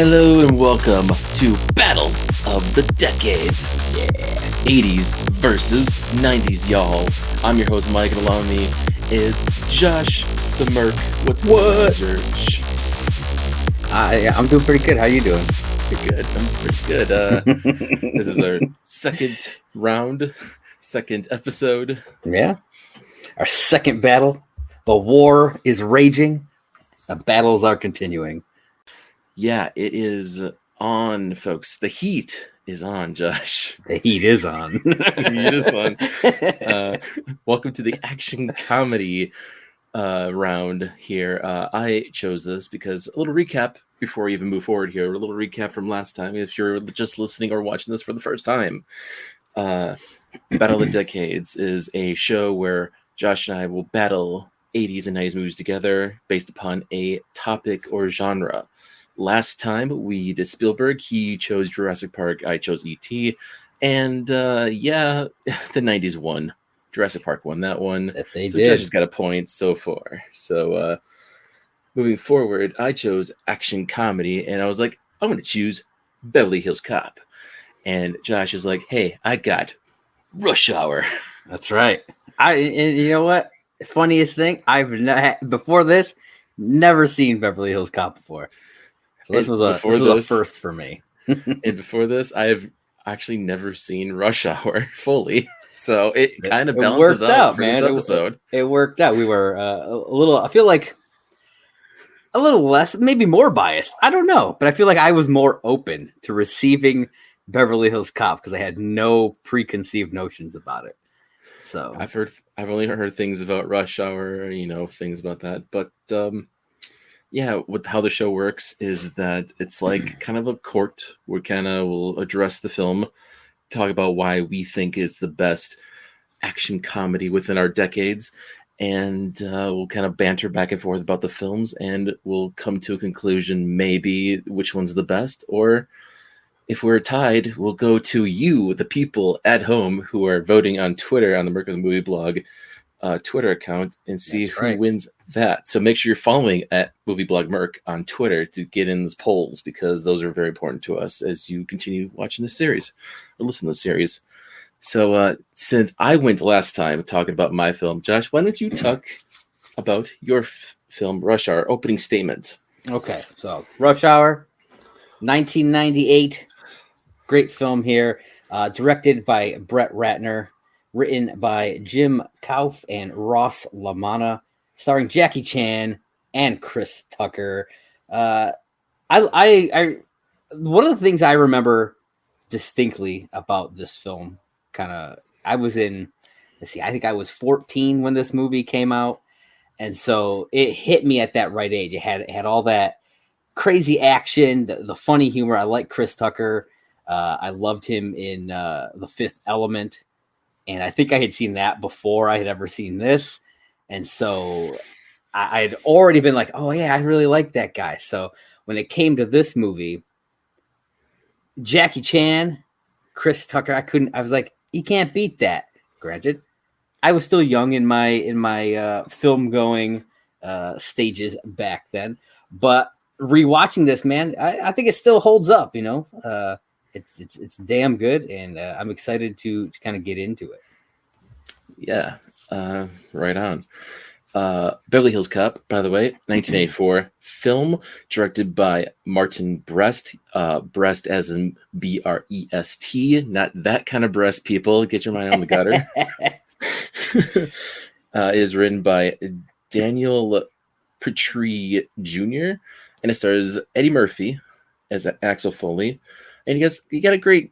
Hello and welcome to Battle of the Decades. Yeah. 80's versus 90's, y'all. I'm your host, Mike, and along with me is Josh the Merc. What's going on, George? I'm doing pretty good. How you doing? Pretty good. I'm pretty good. This is our second episode. Yeah. Our second battle. The war is raging. The battles are continuing. Yeah, it is on, folks. The heat is on, Josh. The heat is on. The heat is on. Welcome to the action comedy round here. I chose this because a little recap before we even move forward here. A little recap from last time. If you're just listening or watching this for the first time, Battle of the Decades is a show where Josh and I will battle 80s and 90s movies together based upon a topic or genre. Last time we did Spielberg. He chose Jurassic Park. I chose E.T. And the 90s won. Jurassic Park won that one. That they so did. Josh has got a point so far. So moving forward, I chose action comedy, and I was like, I'm going to choose Beverly Hills Cop. And Josh is like, hey, I got Rush Hour. That's right. And you know what? Funniest thing, before this, never seen Beverly Hills Cop before. So this was a first for me. And before this, I've actually never seen Rush Hour fully. So it kind of balances out for this episode. It worked out. We were I feel like a little less, maybe more biased. I don't know. But I feel like I was more open to receiving Beverly Hills Cop because I had no preconceived notions about it. So I've only heard things about Rush Hour, things about that. But how the show works is that it's like kind of a court where we'll address the film, talk about why we think it's the best action comedy within our decades, and we'll kind of banter back and forth about the films, and we'll come to a conclusion, maybe which one's the best, or if we're tied, we'll go to you, the people at home who are voting on Twitter on the Merc of the Movie Blog Twitter account and see who wins that. So make sure you're following at Movie Blog Merc on Twitter to get in those polls, because those are very important to us as you continue watching the series or listen to the series. So since I went last time talking about my film, Josh, why don't you talk about your film, Rush Hour, opening statement? Okay, so Rush Hour, 1998. Great film here. Directed by Brett Ratner. Written by Jim Kauf and Ross LaManna, starring Jackie Chan and Chris Tucker. I one of the things I remember distinctly about this film, I think I was 14 when this movie came out, and so it hit me at that right age. It had all that crazy action, the funny humor. I like Chris Tucker. I loved him in The Fifth Element. And I think I had seen that before I had ever seen this. And so I had already been like, oh, yeah, I really like that guy. So when it came to this movie, Jackie Chan, Chris Tucker, I was like, you can't beat that. Granted, I was still young in my film going stages back then. But rewatching this, man, I think it still holds up, It's damn good, and I'm excited to kind of get into it. Yeah, right on. Beverly Hills Cop, by the way, 1984 film, directed by Martin Brest. Brest as in Brest, not that kind of breast, people. Get your mind on the gutter. It is written by Daniel Petrie Jr., and it stars Eddie Murphy as Axel Foley. And you got a great,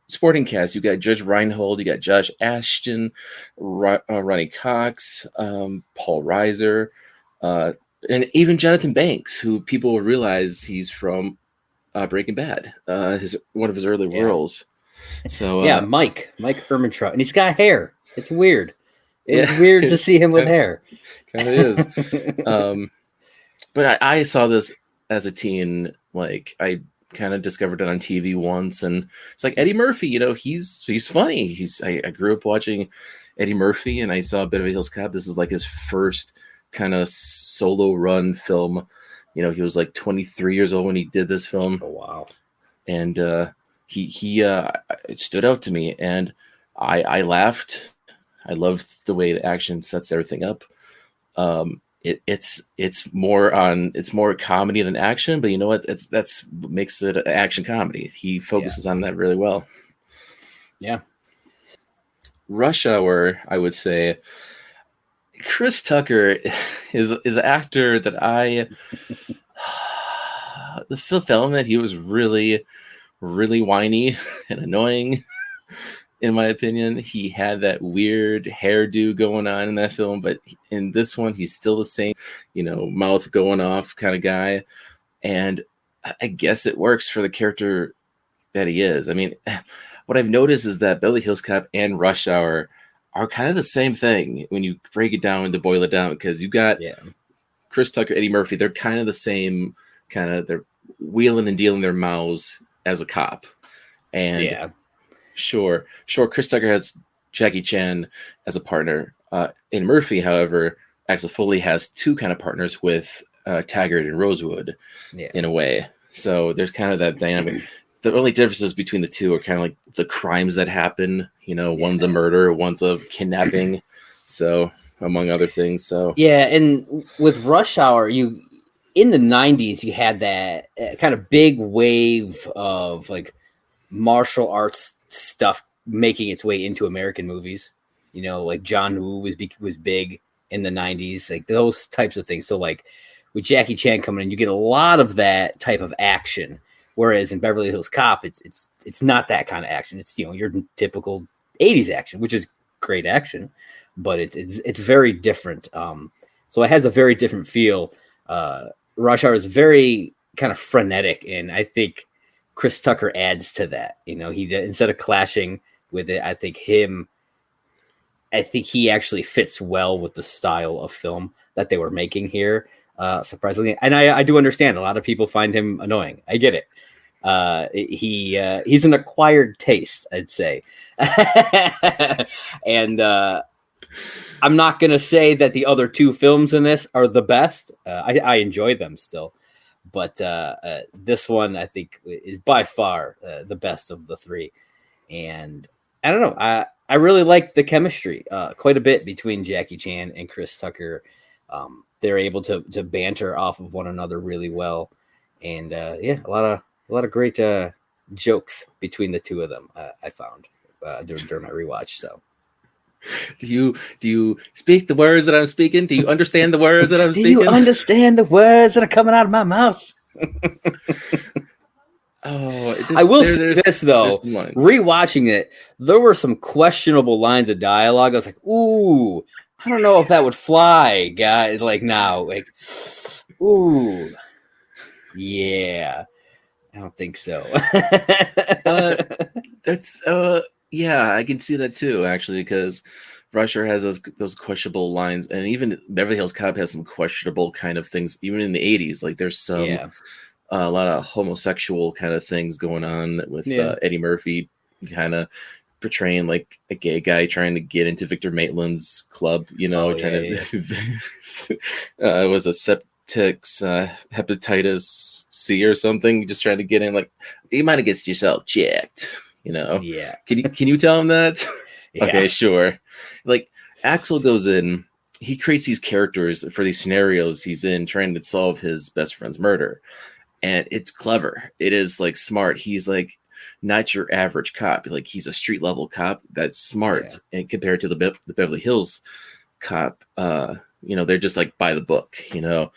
sporting cast. You got Judge Reinhold, you got Josh Ashton, Ronnie Cox, Paul Reiser, and even Jonathan Banks, who people will realize he's from Breaking Bad, one of his early roles. So Mike Ehrmantraut, and he's got hair. It's weird. It's weird to see him with hair. Kind of is. But I saw this as a teen. Like, I kind of discovered it on TV once, and it's like Eddie Murphy, he's funny. I grew up watching Eddie Murphy, and I saw Beverly Hills Cop. This is like his first kind of solo run film, You know, he was like 23 years old when he did this film. Oh wow! And it stood out to me, and I laughed. I loved the way the action sets everything up. It's more comedy than action, but you know what? That's what makes it an action comedy. He focuses on that really well. Yeah. Rush Hour, I would say. Chris Tucker is an actor that the film that he was really, really whiny and annoying. In my opinion, he had that weird hairdo going on in that film, but in this one, he's still the same, you know, mouth going off kind of guy. And I guess it works for the character that he is. I mean, what I've noticed is that Beverly Hills Cop and Rush Hour are kind of the same thing when you break it down to boil it down, because you got Chris Tucker, Eddie Murphy. They're kind of the same they're wheeling and dealing their mouths as a cop. And Sure. Chris Tucker has Jackie Chan as a partner. In Murphy, however, Axel Foley has two kind of partners with Taggart and Rosewood in a way. So there's kind of that dynamic. The only differences between the two are kind of like the crimes that happen. You know, one's a murder, one's a kidnapping. So, among other things. So and with Rush Hour, in the 90s, you had that kind of big wave of like martial arts stuff making its way into American movies. You know, like John Woo was big in the 90s, like those types of things. So like with Jackie Chan coming in, you get a lot of that type of action. Whereas in Beverly Hills Cop, it's not that kind of action. It's, you know, your typical 80s action, which is great action, but it's very different. So it has a very different feel. Rush Hour is very kind of frenetic, and I think Chris Tucker adds to that. You know, instead of clashing with it, I think he actually fits well with the style of film that they were making here. Surprisingly, and I do understand a lot of people find him annoying. I get it. He's an acquired taste, I'd say. And I'm not going to say that the other two films in this are the best. I enjoy them still. But this one, I think, is by far the best of the three. And I don't know. I really like the chemistry quite a bit between Jackie Chan and Chris Tucker. They're able to banter off of one another really well. And a lot of great jokes between the two of them. I found during my rewatch. So, do you speak the words that I'm speaking? Do you understand the words that I'm speaking? Do you understand the words that are coming out of my mouth? I will say this though. Rewatching it, there were some questionable lines of dialogue. I was like, "Ooh, I don't know if that would fly, guys." Like now, like, "Ooh, yeah." I don't think so. That's I can see that too, actually, because Rusher has those questionable lines, and even Beverly Hills Cop has some questionable kind of things, even in the 80s. Like there's some a lot of homosexual kind of things going on with Eddie Murphy kind of portraying like a gay guy trying to get into Victor Maitland's club, you know, it was a hepatitis C or something, just trying to get in. Like, you might have get yourself checked, you know. Yeah. Can you tell him that? Okay, sure. Like Axel goes in, he creates these characters for these scenarios he's in, trying to solve his best friend's murder, and it's clever. It is like smart. He's like not your average cop. Like he's a street level cop that's smart, and compared to the Beverly Hills Cop, you know, they're just like by the book, you know.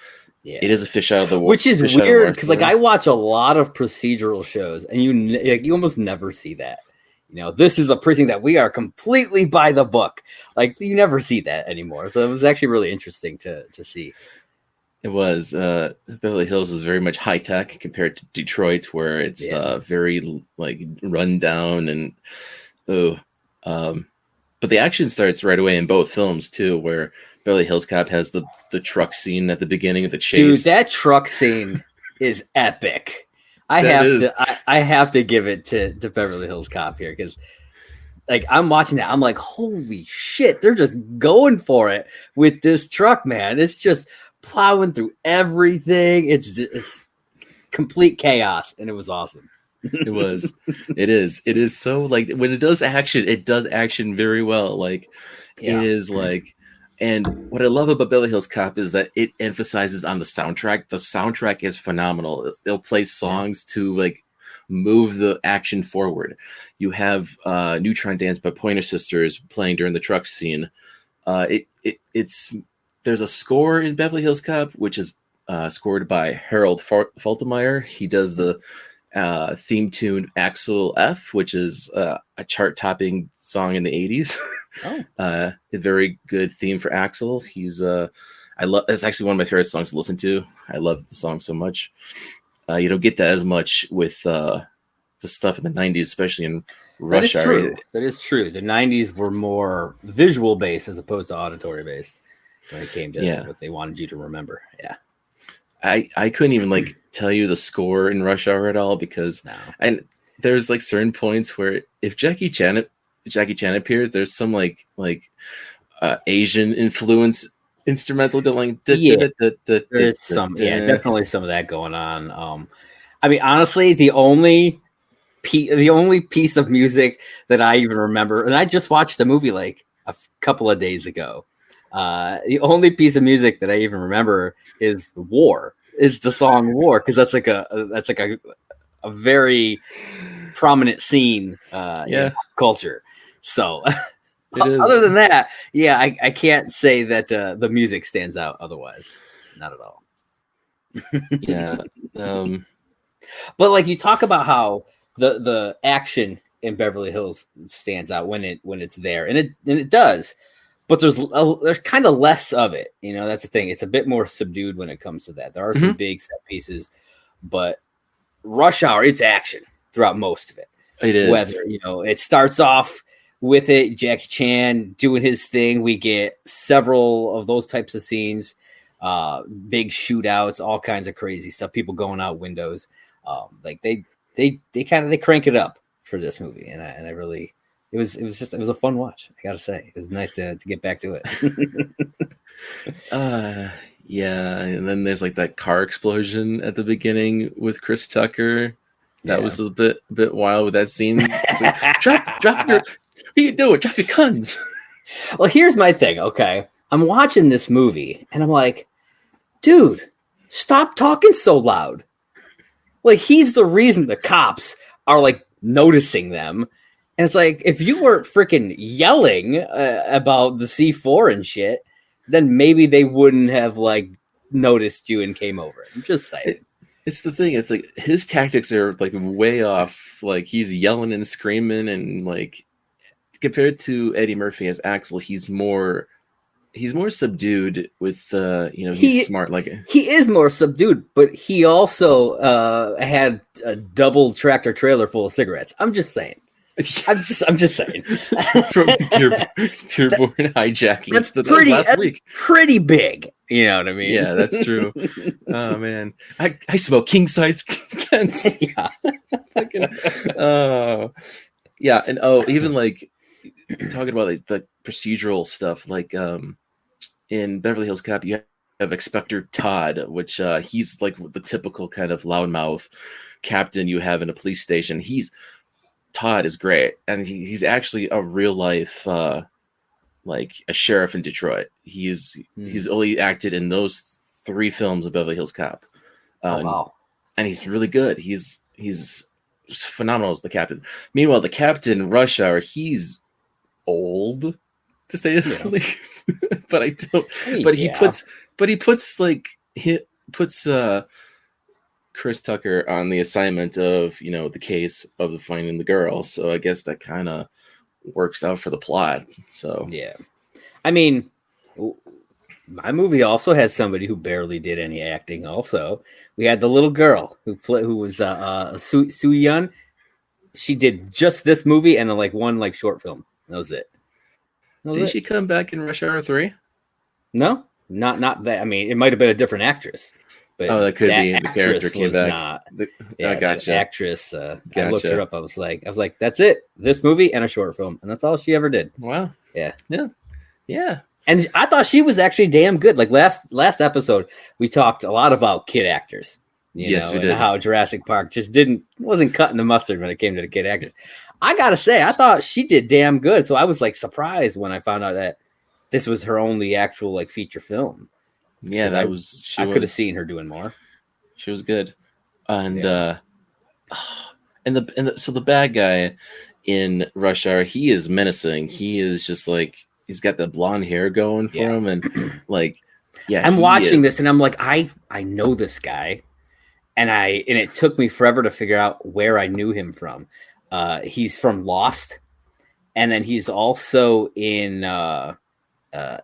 Yeah. It is a fish out of the water. Which is weird because, like, I watch a lot of procedural shows, and you almost never see that. You know, this is a precinct that we are completely by the book. Like, you never see that anymore. So it was actually really interesting to see. It was. Beverly Hills is very much high tech compared to Detroit, where it's very like run down and but the action starts right away in both films too, where Beverly Hills Cop has the truck scene at the beginning of the chase. Dude, that truck scene is epic. I have to give it to Beverly Hills Cop here, because like I'm watching that, I'm like, holy shit, they're just going for it with this truck, man. It's just plowing through everything. It's complete chaos, and it was awesome. It was. It is. It is so like when it does action very well. Like it is like, and what I love about Beverly Hills Cop is that it emphasizes on the soundtrack. The soundtrack is phenomenal. They'll play songs to like move the action forward. You have Neutron Dance by Pointer Sisters playing during the truck scene. It's there's a score in Beverly Hills Cop which is scored by Harold Faltermeyer. He does the theme tune Axel F, which is a chart-topping song in the 80s. A very good theme for Axel. He's it's actually one of my favorite songs to listen to. I love the song so much. You don't get that as much with the stuff in the 90s, especially in Rush Hour. That is true. The 90s were more visual based as opposed to auditory based when it came to what they wanted you to remember. Yeah. I couldn't even like tell you the score in Rush Hour at all because and there's like certain points where if Jackie Chan appears, there's some like Asian influence instrumental going. There's some definitely some of that going on. I mean, honestly, the only piece of music that I even remember, and I just watched the movie like a couple of days ago. The only piece of music that I even remember is the song War, because that's like a very prominent scene in culture. So other than that, I can't say that the music stands out otherwise. Not at all. But like you talk about how the action in Beverly Hills stands out when it's there, and it does. But there's kind of less of it, you know. That's the thing. It's a bit more subdued when it comes to that. There are some big set pieces, but Rush Hour, it's action throughout most of it. It is. Whether it starts off with it, Jackie Chan doing his thing. We get several of those types of scenes, big shootouts, all kinds of crazy stuff. People going out windows. Like they crank it up for this movie, and I really. It was a fun watch. I gotta say, it was nice to get back to it. And then there's like that car explosion at the beginning with Chris Tucker. That was a bit wild with that scene. It's like, drop your, what are you doing? Drop your guns. Well, here's my thing. Okay, I'm watching this movie and I'm like, dude, stop talking so loud. Like he's the reason the cops are like noticing them. And it's like, if you weren't freaking yelling about the C4 and shit, then maybe they wouldn't have like noticed you and came over. I'm just saying. It's the thing. It's like his tactics are like way off. Like he's yelling and screaming, and like compared to Eddie Murphy as Axel, he's more subdued. With he's smart. Like he is more subdued, but he also had a double tractor trailer full of cigarettes. I'm just saying. I'm just saying. From Dearborn hijacking. That's pretty big. You know what I mean? Yeah, that's true. Oh man, I smoke king size cans. Yeah. And even like talking about like the procedural stuff, like in Beverly Hills Cop, you have Inspector Todd, which he's like the typical kind of loudmouth captain you have in a police station. Todd is great, and he's actually a real life like a sheriff in Detroit. He's only acted in those 3 films of Beverly Hills Cop. Wow. And he's really good. He's phenomenal as the captain. Meanwhile, the captain Rush Hour, he's old to say the least. But I don't. But he puts Chris Tucker on the assignment of the case of finding the girl. So I guess that kind of works out for the plot. So yeah, I mean, my movie also has somebody who barely did any acting. Also, we had the little girl who was Soo Yun. She did just this movie and one short film. That was it. Did she come back in Rush Hour 3? No, not that. I mean, it might have been a different actress. But that could be the character came back. I gotcha. The actress. I looked her up. I was like, that's it. This movie and a short film, and that's all she ever did. Wow. Yeah. And I thought she was actually damn good. Like last episode, we talked a lot about kid actors. Yes, we did. And how Jurassic Park just wasn't cutting the mustard when it came to the kid actors. I gotta say, I thought she did damn good. So I was like surprised when I found out that this was her only actual like feature film. Yeah, I could have seen her doing more. She was good, and so the bad guy in Rush Hour, he is menacing. He is just like, he's got the blonde hair going for him, and like, yeah. I'm watching this, and I'm like, I know this guy, and it took me forever to figure out where I knew him from. He's from Lost, and then he's also in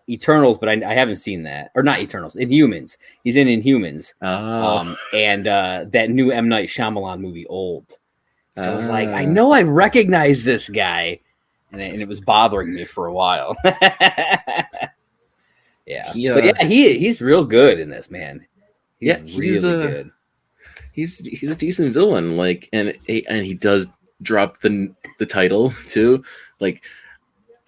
Eternals, but I haven't seen that, or not Eternals, Inhumans. He's in Inhumans, and that new M. Night Shyamalan movie, Old. So I was like, I know I recognize this guy, and it was bothering me for a while. He's real good in this, man. He's really good. He's a decent villain, like, and he does drop the title too, like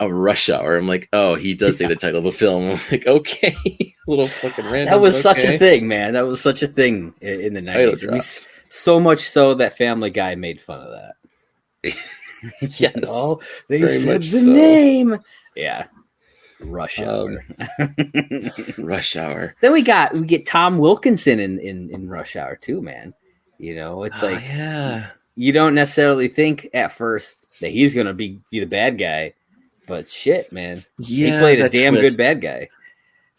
a Rush Hour. I'm like, oh, he does say the title of the film. I'm like, okay, a little fucking random. That was such a thing, man. That was such a thing in the 90s. So much so that Family Guy made fun of that. Yes. They said the name. Yeah. Rush Hour. Rush Hour. Then we get Tom Wilkinson in Rush Hour too, man. It's like, you don't necessarily think at first that he's gonna be the bad guy, but shit, man, he played a damn good bad guy.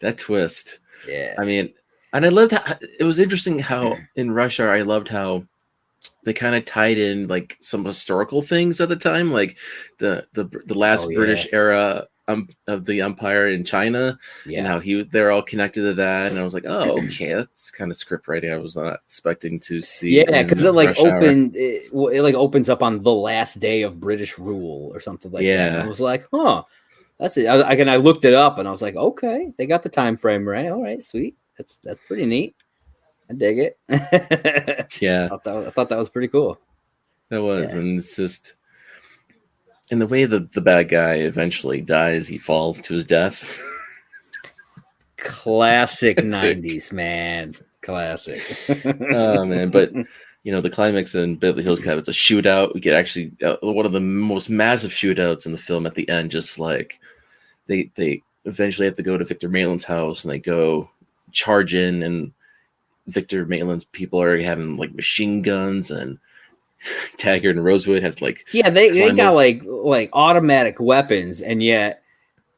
That twist, yeah. I mean, and I loved how it was interesting how in Rush Hour, I loved how they kind of tied in like some historical things at the time, like the last British era of the Empire in China, and how they're all connected to that. And I was like, oh, okay, that's kind of script writing I was not expecting to see. Yeah, because it opens up on the last day of British rule or something like that. And I was like, huh, that's it. I looked it up and I was like, okay, they got the time frame right. All right, sweet. That's pretty neat. I dig it. Yeah, I thought that was pretty cool. That was, and it's just. And the way the bad guy eventually dies, he falls to his death. Classic 90s, man. Classic. Oh, man. But, the climax in Beverly Hills Cop, it's a shootout. We get actually one of the most massive shootouts in the film at the end. Just like they eventually have to go to Victor Maitland's house, and they go charge in, and Victor Maitland's people are having like machine guns, and Taggart and Rosewood have like they got like automatic weapons, and yet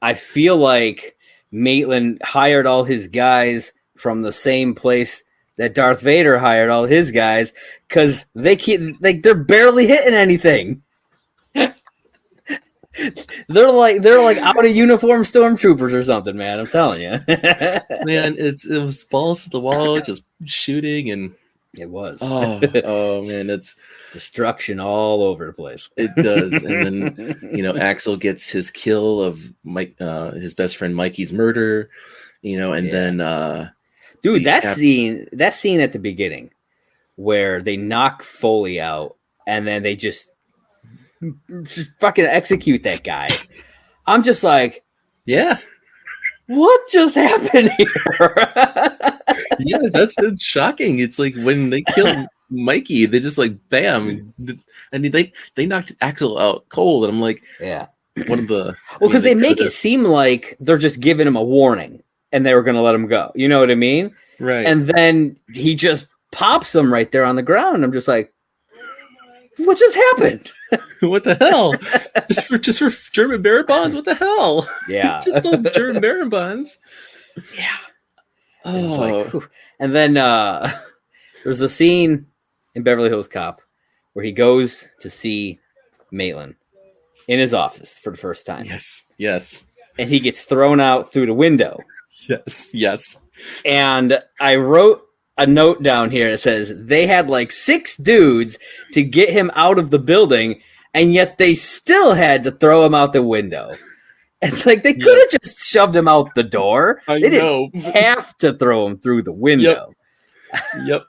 I feel like Maitland hired all his guys from the same place that Darth Vader hired all his guys, because they're barely hitting anything. They're like out of uniform stormtroopers or something, man. I'm telling you, man. It was balls to the wall, just shooting, and it was. Oh man, it's destruction all over the place. It does. And then Axel gets his kill of Mike, his best friend Mikey's murder, and then dude, that scene at the beginning where they knock Foley out and then they just fucking execute that guy. I'm just like, yeah, what just happened here? Yeah, it's shocking. It's like when they killed Mikey, they just like bam. I mean, they knocked Axel out cold, and I'm like, yeah, one of the because they make it seem like they're just giving him a warning, and they were going to let him go. You know what I mean? Right. And then he just pops him right there on the ground. I'm just like, what just happened? What the hell? just for German bearer bonds? What the hell? Yeah, just stole German bearer bonds. Yeah. Oh. Like, and then there's a scene in Beverly Hills Cop where he goes to see Maitland in his office for the first time. Yes. And he gets thrown out through the window. Yes. And I wrote a note down here that says they had like 6 dudes to get him out of the building, and yet they still had to throw him out the window. It's like they could have just shoved him out the door. They didn't have to throw him through the window. Yep.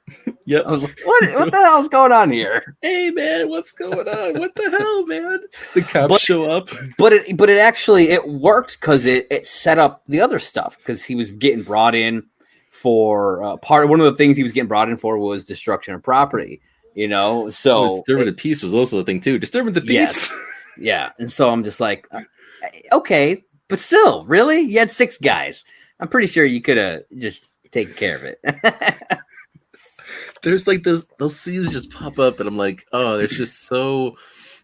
Yep. I was like, what the hell's going on here? Hey man, what's going on? What the hell, man? The cops show up. But it actually it worked because it set up the other stuff, because he was getting brought in for one of the things he was getting brought in for was destruction of property. So disturbing the peace was also the thing too. Disturbing the peace. Yes. Yeah. And so I'm just like, okay, but still, really? You had 6 guys. I'm pretty sure you could have just taken care of it. There's like those scenes just pop up, and I'm like, oh, there's just so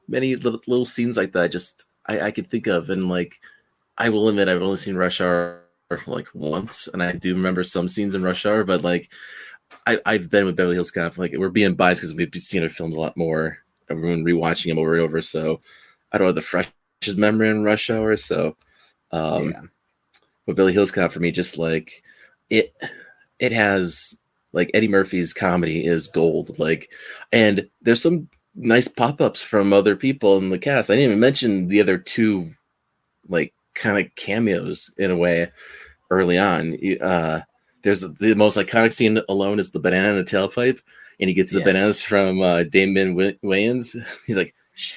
many little scenes like that. I could think of, and like, I will admit, I've only seen Rush Hour like once, and I do remember some scenes in Rush Hour, but like, I've been with Beverly Hills Cop. Like, we're being biased because we've seen our films a lot more. Everyone rewatching them over and over, so I don't have the freshest memory in Rush Hour. So, but Beverly Hills Cop for me, just like it has. Like, Eddie Murphy's comedy is gold. Like, and there's some nice pop-ups from other people in the cast. I didn't even mention the other 2, like, kind of cameos in a way early on. There's the most iconic scene alone is the banana in the tailpipe, and he gets the bananas from Damon Wayans. He's like,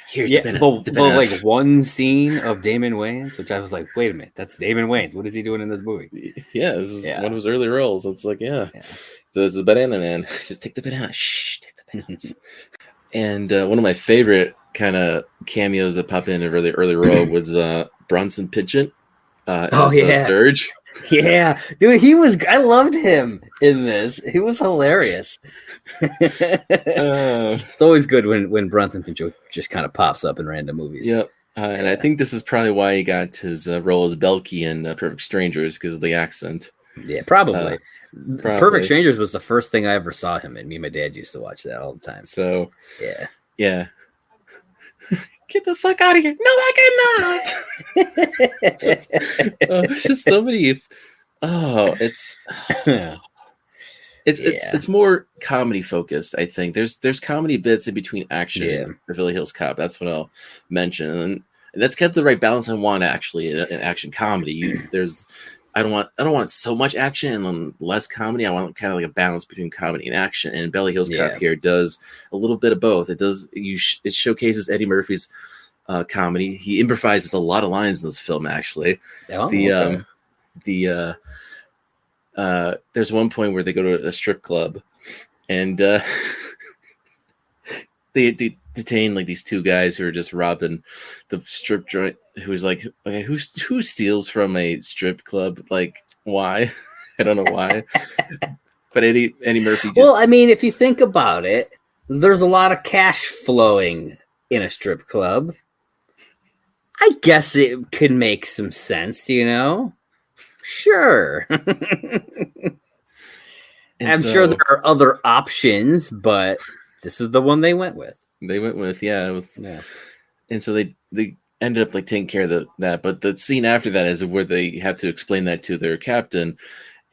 here's the bananas. Like one scene of Damon Wayans, which I was like, wait a minute, that's Damon Wayans. What is he doing in this movie? Yeah, this is one of his early roles. It's like, this is Banana Man. Just take the banana. Shh, take the bananas. And one of my favorite kind of cameos that pop in a really early role was Bronson Pinchot. Sturge. Yeah, dude, I loved him in this. He was hilarious. It's always good when Bronson Pinchot just kind of pops up in random movies. Yep. And I think this is probably why he got his role as Belky in Perfect Strangers, because of the accent. Yeah, probably. Perfect Strangers was the first thing I ever saw him in. Me and my dad used to watch that all the time. So, yeah. Get the fuck out of here! No, I cannot. Just so many. Oh, it's more comedy focused. I think there's comedy bits in between action and Beverly Hills Cop. That's what I'll mention, and that's kept the right balance I want actually in action comedy. I don't want so much action and less comedy. I want kind of like a balance between comedy and action. And Beverly Hills Cop here does a little bit of both. It showcases Eddie Murphy's comedy. He improvises a lot of lines in this film. Actually, there's one point where they go to a strip club, and they detain like these 2 guys who are just robbing the strip joint. Who's like, okay, who steals from a strip club? Like, why? I don't know why. But Eddie Murphy. Well, I mean, if you think about it, there's a lot of cash flowing in a strip club. I guess it could make some sense, Sure. I'm sure there are other options, but this is the one they went with. And so they ended up like taking care of that. But the scene after that is where they have to explain that to their captain.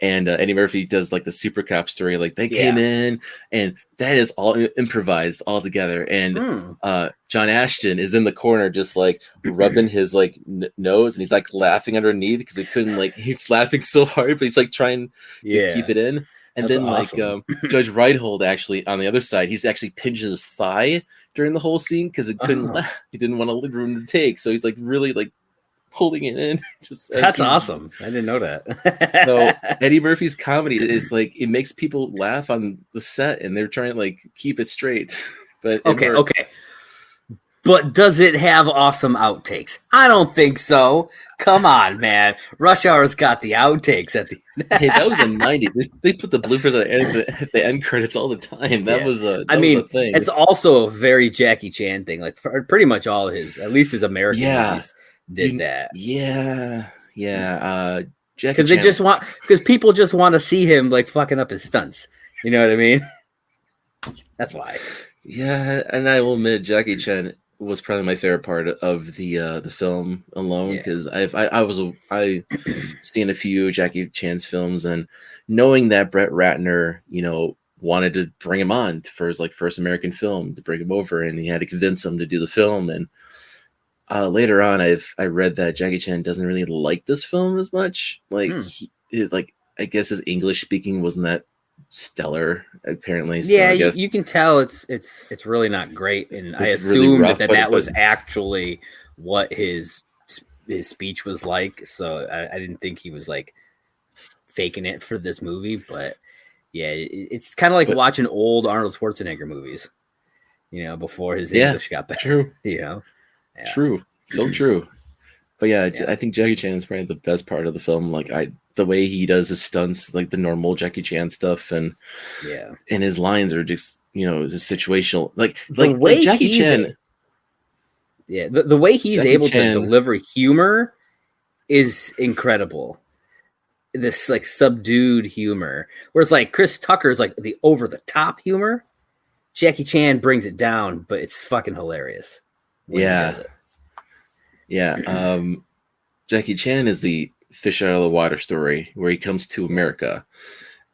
And Eddie Murphy does like the super cop story. Like, they came in, and that is all improvised all together. And John Ashton is in the corner, just like rubbing his like nose, and he's like laughing underneath because he couldn't he's laughing so hard, but he's like trying to keep it in. And that's then awesome. Judge Reinhold actually on the other side, he's actually pinching his thigh during the whole scene because it couldn't laugh. He didn't want to leave room to take, so he's like really like holding it in. That's awesome. I didn't know that. So Eddie Murphy's comedy is like, it makes people laugh on the set, and they're trying to like keep it straight. But okay. But does it have awesome outtakes? I don't think so. Come on, man. Rush Hour's got the outtakes at the Hey, that was the 90s. They put the bloopers at the end credits all the time. That was a thing. It's also a very Jackie Chan thing. Like, pretty much all his, at least his American movies did that. Yeah. Because people just want to see him like fucking up his stunts. You know what I mean? That's why. Yeah, and I will admit, Jackie Chan was probably my favorite part of the film alone, because I seen a few Jackie Chan's films, and knowing that Brett Ratner, wanted to bring him on for his like first American film, to bring him over, and he had to convince him to do the film. And later on, I read that Jackie Chan doesn't really like this film as much. Like, I guess his English speaking wasn't that stellar, apparently. So Yeah, I guess you can tell it's really not great, and I it's really assumed rough, that was actually what his speech was like. So I didn't think he was like faking it for this movie, but yeah, it's kind of like watching old Arnold Schwarzenegger movies, you know, before his English got better. True. You know, True, so true. But yeah, I think Jackie Chan is probably the best part of the film. Like the way he does his stunts, like the normal Jackie Chan stuff, and his lines are just, you know, the situational. Like Jackie Chan. The way he's Jackie able Chan, to deliver humor is incredible. This like subdued humor, where it's like Chris Tucker's like the over the top humor. Jackie Chan brings it down, but it's fucking hilarious when he does it. Yeah. Jackie Chan is the fish out of the water story where he comes to America,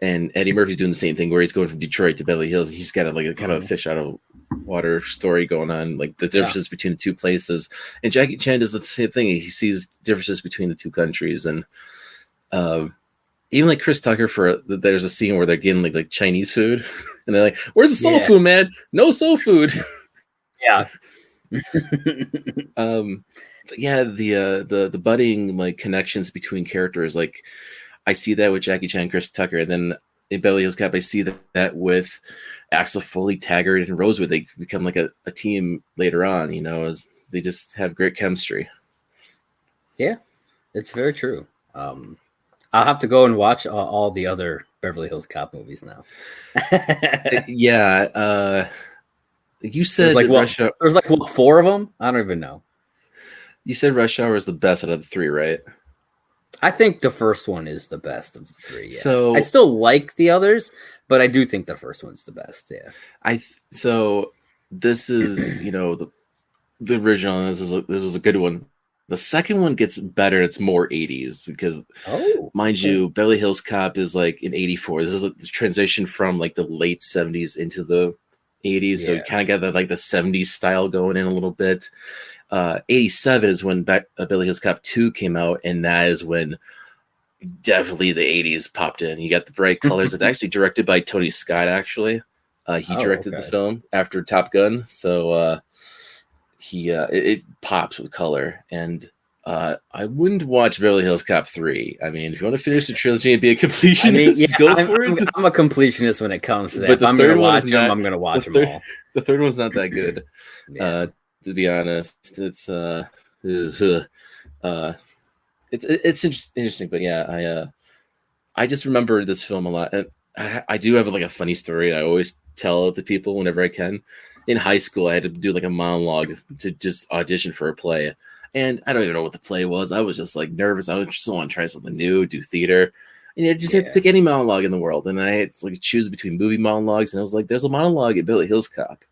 and Eddie Murphy's doing the same thing where he's going from Detroit to Beverly Hills. He's got a kind of a fish out of water story going on, like the differences between the two places. And Jackie Chan does the same thing. He sees differences between the two countries, and even like Chris Tucker there's a scene where they're getting like Chinese food, and they're like, "Where's the soul food, man? No soul food." Yeah. But yeah, the budding like connections between characters, like I see that with Jackie Chan, Chris Tucker, and then in Beverly Hills Cop, I see that with Axel Foley, Taggart, and Rosewood. They become like a team later on, you know, as they just have great chemistry. Yeah, it's very true. I'll have to go and watch all the other Beverly Hills Cop movies now. Yeah. You said there's like 4 of them? I don't even know. You said Rush Hour is the best out of the 3, right? I think the first one is the best of the 3. Yeah. So I still like the others, but I do think the first one's the best. Yeah. So this is, you know, the original. This is a good one. The second one gets better. It's more 80s because, mind you, Beverly Hills Cop is like in 84. This is a transition from like the late 70s into the 80s. So you kind of got that like the 70s style going in a little bit. 87 is when Beverly Hills Cop 2 came out, and that is when definitely the 80s popped in. You got the bright colors. It's actually directed by Tony Scott, actually. He directed the film after Top Gun, so it pops with color. And I wouldn't watch Beverly Hills Cop 3. I mean, if you want to finish the trilogy and be a completionist, go for it. I'm a completionist when it comes to that. But if I'm going to watch them, I'm going to watch them all. The third one's not that good. To be honest, it's interesting, but yeah, I just remember this film a lot, and I do have like a funny story. I always tell it to people whenever I can. In high school, I had to do like a monologue to just audition for a play, and I don't even know what the play was. I was just like nervous. I was just want to try something new, do theater, and you just had to pick any monologue in the world, and I had to like choose between movie monologues, and I was like, "There's a monologue at Beverly Hills Cop."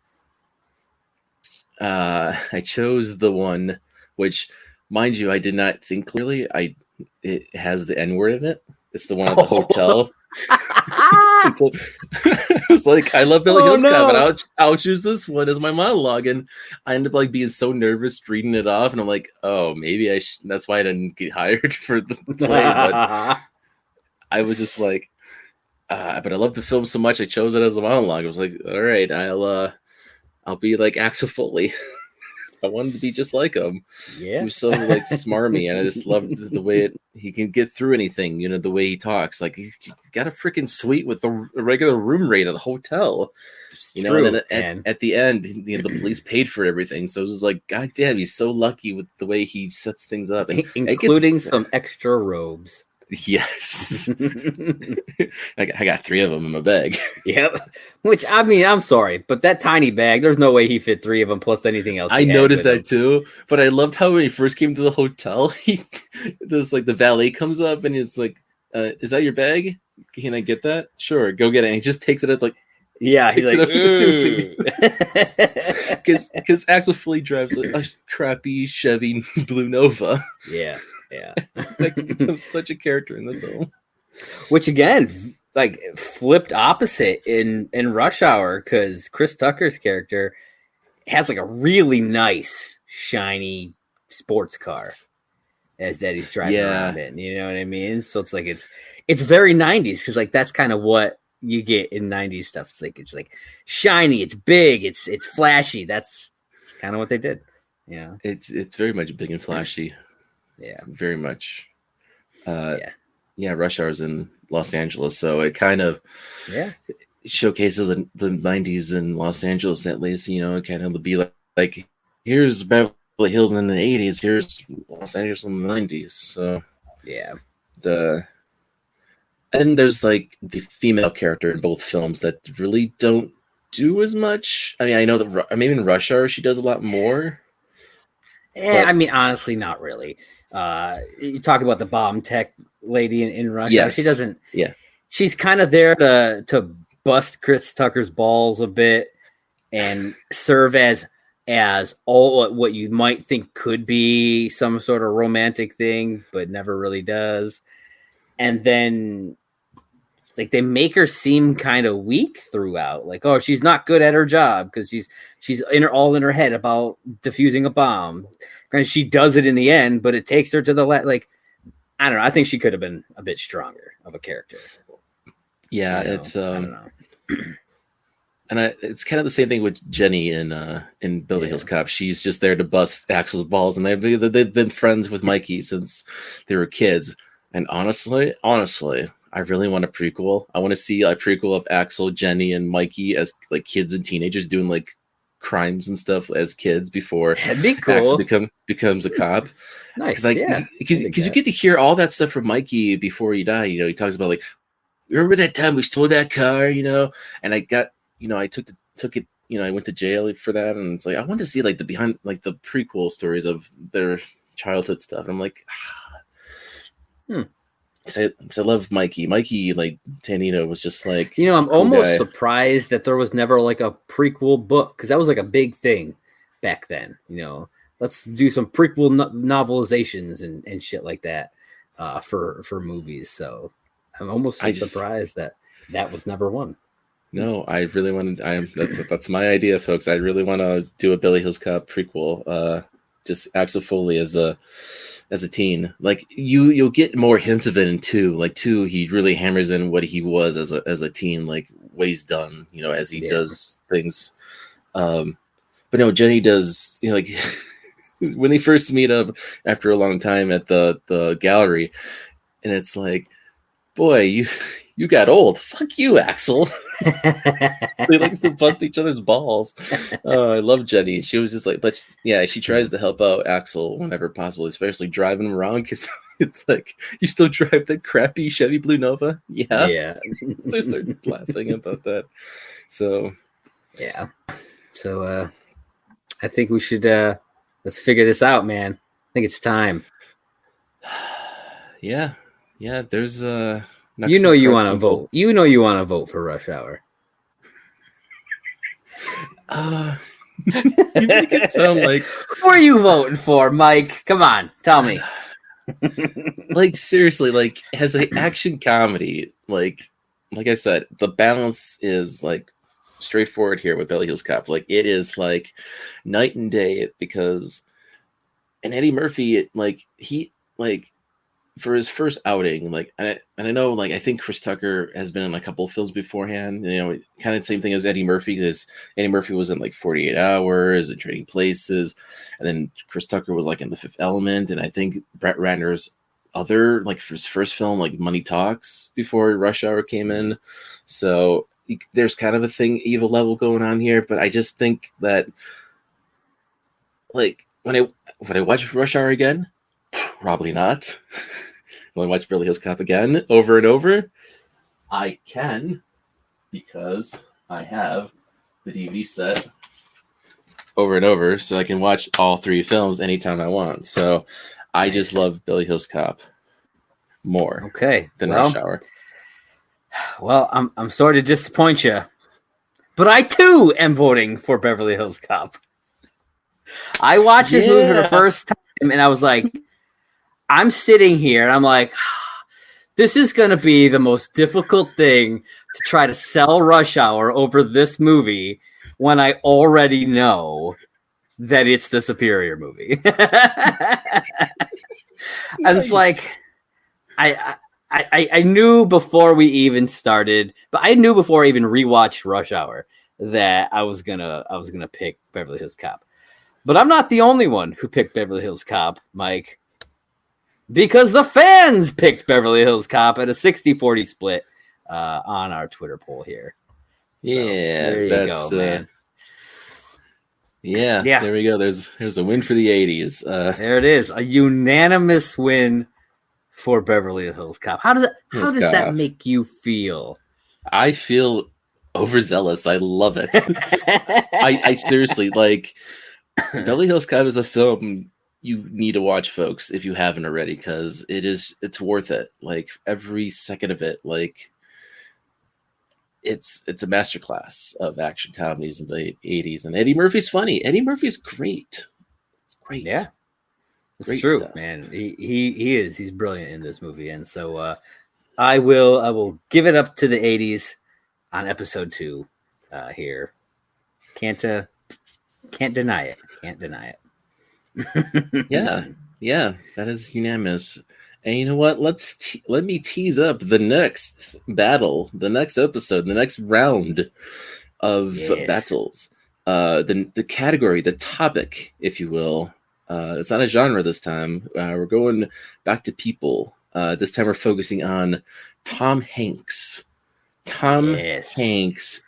I chose the one which, mind you, I did not think clearly. It has the N-word in it. It's the one at the hotel. I was like, I love Beverly Hills Cop, but I'll choose this one as my monologue. And I ended up like being so nervous reading it off, and I'm like, oh, maybe that's why I didn't get hired for the play. But I was just like, but I love the film so much, I chose it as a monologue. I was like, all right, I'll be like Axel Foley. I wanted to be just like him. Yeah. He was so like smarmy, and I just loved the way he can get through anything, you know, the way he talks. Like he's got a freaking suite with a regular room rate at a hotel. You know, and then at the end, you know, the police paid for everything. So it was like, God damn, he's so lucky with the way he sets things up. And including some extra robes. Yes. I got 3 of them in my bag. Yep. Which, I mean, I'm sorry, but that tiny bag, there's no way he fit 3 of them plus anything else. I noticed that too, but I loved how when he first came to the hotel, there's like the valet comes up and he's like, is that your bag? Can I get that? Sure, go get it. And he just takes it. It's like, yeah, he's like, because Axel Foley drives a crappy Chevy Blue Nova. Yeah. That becomes such a character in the film. Which again, like flipped opposite in Rush Hour, because Chris Tucker's character has like a really nice, shiny sports car as Eddie's driving around in. You know what I mean? So it's like it's very 90s, because like that's kind of what you get in 90s stuff. It's like shiny, it's big, it's flashy. That's kind of what they did. Yeah. It's very much big and flashy. Yeah. Very much. Yeah, Rush Hour's in Los Angeles, so it kind of showcases the 90s in Los Angeles, at least. You know, it kind of be like here's Beverly Hills in the 80s, here's Los Angeles in the 90s. So yeah, and there's like the female character in both films that really don't do as much. I mean, I know that maybe in Rush Hour she does a lot more. Yeah, I mean, honestly, not really. You talk about the bomb tech lady in Rush Hour. She doesn't. Yeah, she's kind of there to bust Chris Tucker's balls a bit and serve as all what you might think could be some sort of romantic thing, but never really does. And then, like, they make her seem kind of weak throughout. Like, oh, she's not good at her job because she's all in her head about defusing a bomb. Granted, she does it in the end, but it takes her to the like. I don't know. I think she could have been a bit stronger of a character. Yeah, it's I don't know. And it's kind of the same thing with Jenny in Beverly Hills Cop. She's just there to bust Axel's balls, and they've been friends with Mikey since they were kids. And honestly, I really want a prequel. I want to see a prequel of Axel, Jenny, and Mikey as like kids and teenagers doing like crimes and stuff as kids before that'd be cool. Axel becomes a cop. Nice, because you get to hear all that stuff from Mikey before he died. You know, he talks about like, remember that time we stole that car, you know, and I got, you know, I took it, you know, I went to jail for that, and it's like I want to see like the behind, like the prequel stories of their childhood stuff. And I'm like, because I love Mikey. Mikey, like Tanito, was just like, you know, I'm almost surprised that there was never like a prequel book, because that was like a big thing back then. You know, let's do some prequel novelizations and shit like that for movies. So I'm almost surprised that was never one. No, I really wanted. That's my idea, folks. I really want to do a Beverly Hills Cop prequel. Just Axel Foley as a teen. Like you'll get more hints of it in 2. Like 2, he really hammers in what he was as a teen, like what he's done, you know, as he does things. But no, Jenny does, you know, like when they first meet up after a long time at the gallery, and it's like, boy, you got old. Fuck you, Axel. They like to bust each other's balls. Oh, I love Jenny. She was just like, but yeah, she tries to help out Axel whenever possible, especially driving him around, because it's like, you still drive that crappy Chevy Blue Nova? Yeah. So start laughing about that. So yeah. So I think we should let's figure this out, man. I think it's time. Yeah. There's you know you want to vote. You know you want to vote for Rush Hour. You make it sound like, who are you voting for, Mike? Come on, tell me. Like, seriously, like, as an action comedy, like I said, the balance is like straightforward here with Beverly Hills Cop. Like, it is like night and day, because and Eddie Murphy, for his first outing, like, and I know, like, I think Chris Tucker has been in a couple of films beforehand, you know, kind of the same thing as Eddie Murphy, because Eddie Murphy was in like 48 Hours and Trading Places, and then Chris Tucker was like in The Fifth Element, and I think Brett Ratner's other, like, for his first film, like Money Talks, before Rush Hour came in. So there's kind of a thing, evil level going on here, but I just think that, like, when I watch Rush Hour again, probably not. Will I watch Beverly Hills Cop again over and over? I can, because I have the DVD set over and over, so I can watch all 3 films anytime I want. So I just love Beverly Hills Cop more than Rush Hour. Well, I'm sorry to disappoint you, but I too am voting for Beverly Hills Cop. I watched this movie for the first time, and I was like, I'm sitting here and I'm like, this is going to be the most difficult thing to try to sell Rush Hour over this movie when I already know that it's the superior movie. And it's like, I knew before we even started, but I knew before I even rewatched Rush Hour that I was gonna pick Beverly Hills Cop. But I'm not the only one who picked Beverly Hills Cop, Mike, because the fans picked Beverly Hills Cop at a 60-40 split on our Twitter poll here. So, Yeah, there you go, man. Yeah, there we go. There's a win for the 80s. There it is, a unanimous win for Beverly Hills Cop. How does that make you feel? I feel overzealous. I love it. I seriously like Beverly Hills Cop is a film you need to watch, folks, if you haven't already, because it's worth it. Like every second of it, like it's a masterclass of action comedies in the 80s. And Eddie Murphy's funny. Eddie Murphy's great. It's great. Yeah. It's great true, stuff. Man. He is. He's brilliant in this movie. And so I will give it up to the 80s on episode 2 here. Can't deny it. Can't deny it. Yeah, that is unanimous. And you know what? Let me tease up the next battle, the next episode, the next round of battles. The category, the topic, if you will. It's not a genre this time. We're going back to people. This time we're focusing on Tom Hanks. Tom Hanks.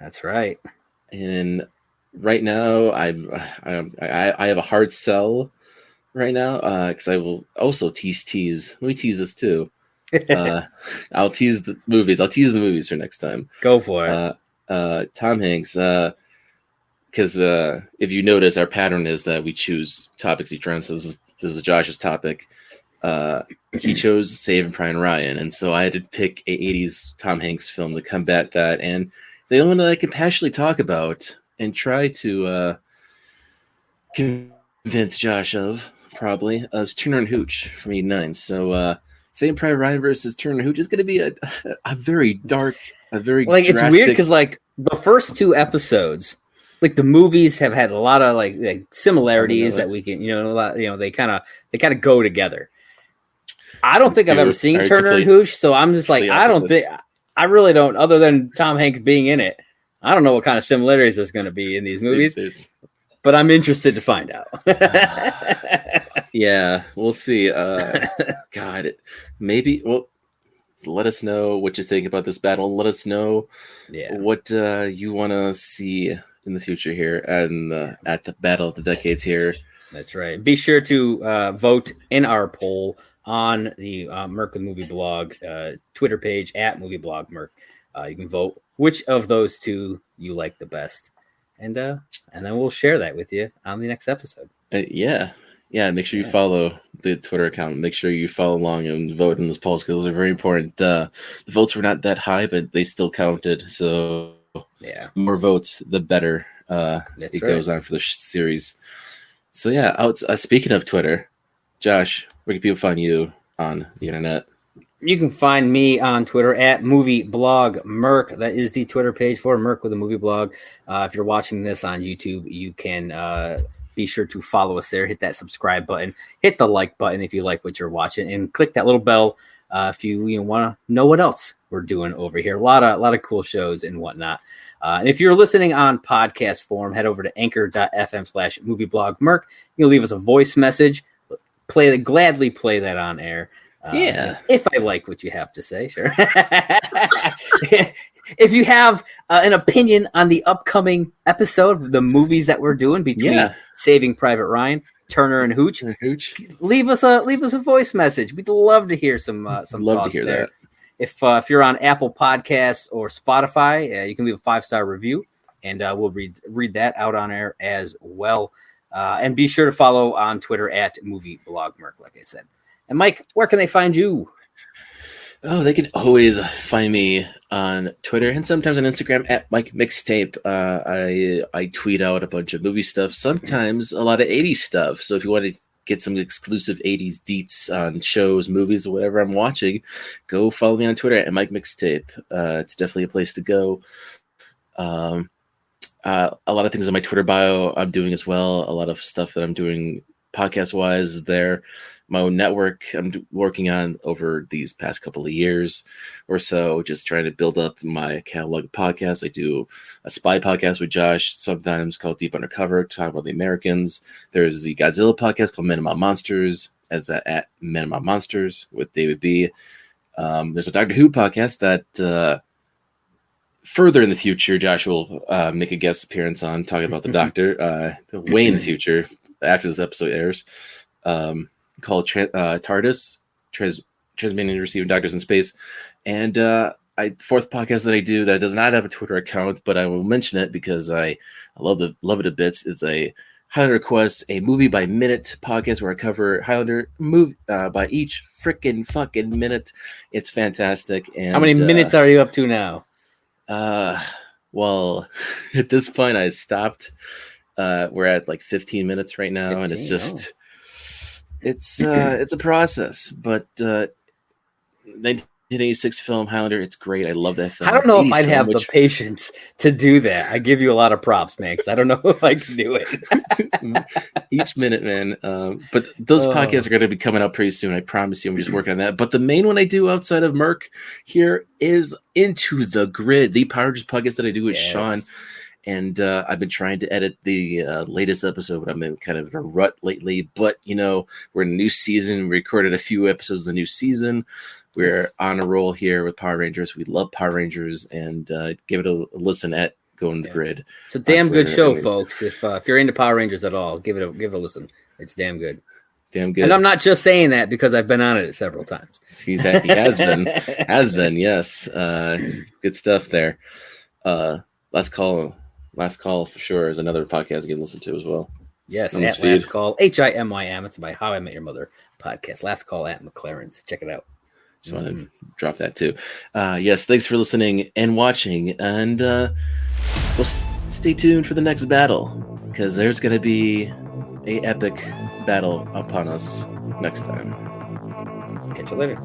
That's right. And right now, I have a hard sell right now because I will also tease. Let me tease this too. I'll tease the movies. I'll tease the movies for next time. Go for it. Tom Hanks. Because if you notice, our pattern is that we choose topics each round. So this is Josh's topic. He chose Saving Private Ryan, and so I had to pick a 80s Tom Hanks film to combat that. And the only one that I could passionately talk about and try to convince Josh of probably is Turner and Hooch from '89. So Saving Private Ryan versus Turner and Hooch is going to be a very dark, a very like drastic... It's weird because like the first 2 episodes, like the movies have had a lot of like similarities that we can, a lot, they kind of go together. I don't think I've ever seen Turner and Hooch, so I'm just like, I really don't, other than Tom Hanks being in it. I don't know what kind of similarities there's going to be in these movies, but I'm interested to find out. Yeah, we'll see. God, maybe. Well, let us know what you think about this battle. Let us know what you want to see in the future here and at the Battle of the Decades here. That's right. Be sure to vote in our poll on the Merc with Movie Blog Twitter page at Movie Blog Merc. You can vote which of those 2 you like the best, and then we'll share that with you on the next episode. Yeah. Make sure you follow the Twitter account. Make sure you follow along and vote in those polls because those are very important. The votes were not that high, but they still counted. So the more votes, the better goes on for the series. So speaking of Twitter, Josh, where can people find you on the internet? You can find me on Twitter at Movie Blog Merc. That is the Twitter page for Merc with a Movie Blog. If you're watching this on YouTube, you can be sure to follow us there. Hit that subscribe button. Hit the like button if you like what you're watching, and click that little bell if you want to know what else we're doing over here. A lot of cool shows and whatnot. And if you're listening on podcast form, head over to anchor.fm/movieblogmerc. You can leave us a voice message. Gladly play that on air. If I like what you have to say, sure. If you have an opinion on the upcoming episode, the movies that we're doing between Saving Private Ryan, Turner and Hooch, leave us a voice message. We'd love to hear some thoughts there. That. If you're on Apple Podcasts or Spotify, you can leave a 5-star review, and we'll read that out on air as well. And be sure to follow on Twitter at Movie Blog Merc, like I said. And Mike, where can they find you? Oh, they can always find me on Twitter and sometimes on Instagram at Mike Mixtape. I tweet out a bunch of movie stuff, sometimes a lot of 80s stuff. So if you want to get some exclusive 80s deets on shows, movies, or whatever I'm watching, go follow me on Twitter at Mike Mixtape. It's definitely a place to go. A lot of things on my Twitter bio I'm doing as well. A lot of stuff that I'm doing podcast wise there. My own network I'm working on over these past couple of years or so, just trying to build up my catalog of podcasts. I do a spy podcast with Josh, sometimes called Deep Undercover, talk about the Americans. There's the Godzilla podcast called Men About Monsters, at Men About Monsters with David B. There's a Doctor Who podcast that further in the future, Josh will make a guest appearance on, talking about the Doctor, way in the future, after this episode airs. Called TARDIS, Transmitting and Receiving Doctors in Space. And fourth podcast that I do that does not have a Twitter account, but I will mention it because I love it a bit. It's a Highlander Request, a movie by minute podcast where I cover Highlander movie by each freaking fucking minute. It's fantastic. And how many minutes are you up to now? Well, at this point I stopped. We're at like 15 minutes right now, 15? And it's just it's a process, but 1986 film Highlander, it's great. I love that film. I don't know if I'd have the patience to do that. I give you a lot of props, man, because I don't know if I can do it. Each minute, man. But those podcasts are going to be coming up pretty soon. I promise you. I'm just working on that. But the main one I do outside of Merc here is Into the Grid, the Power Rangers podcast that I do with Sean. And I've been trying to edit the latest episode, but I'm in kind of a rut lately. But, we're in a new season. We recorded a few episodes of the new season. We're on a roll here with Power Rangers. We love Power Rangers, and give it a listen at Going the Grid. It's a damn good show, folks. If you're into Power Rangers at all, give it a listen. It's damn good. Damn good. And I'm not just saying that because I've been on it several times. He has been, yes. Good stuff there. Last Call for sure is another podcast you can listen to as well. Yes, at Last Call, HIMYM. It's by How I Met Your Mother podcast. Last Call at McLaren's. Check it out. Just want to drop that too. Yes, thanks for listening and watching, and we'll stay tuned for the next battle, because there's going to be a epic battle upon us next time. Catch you later.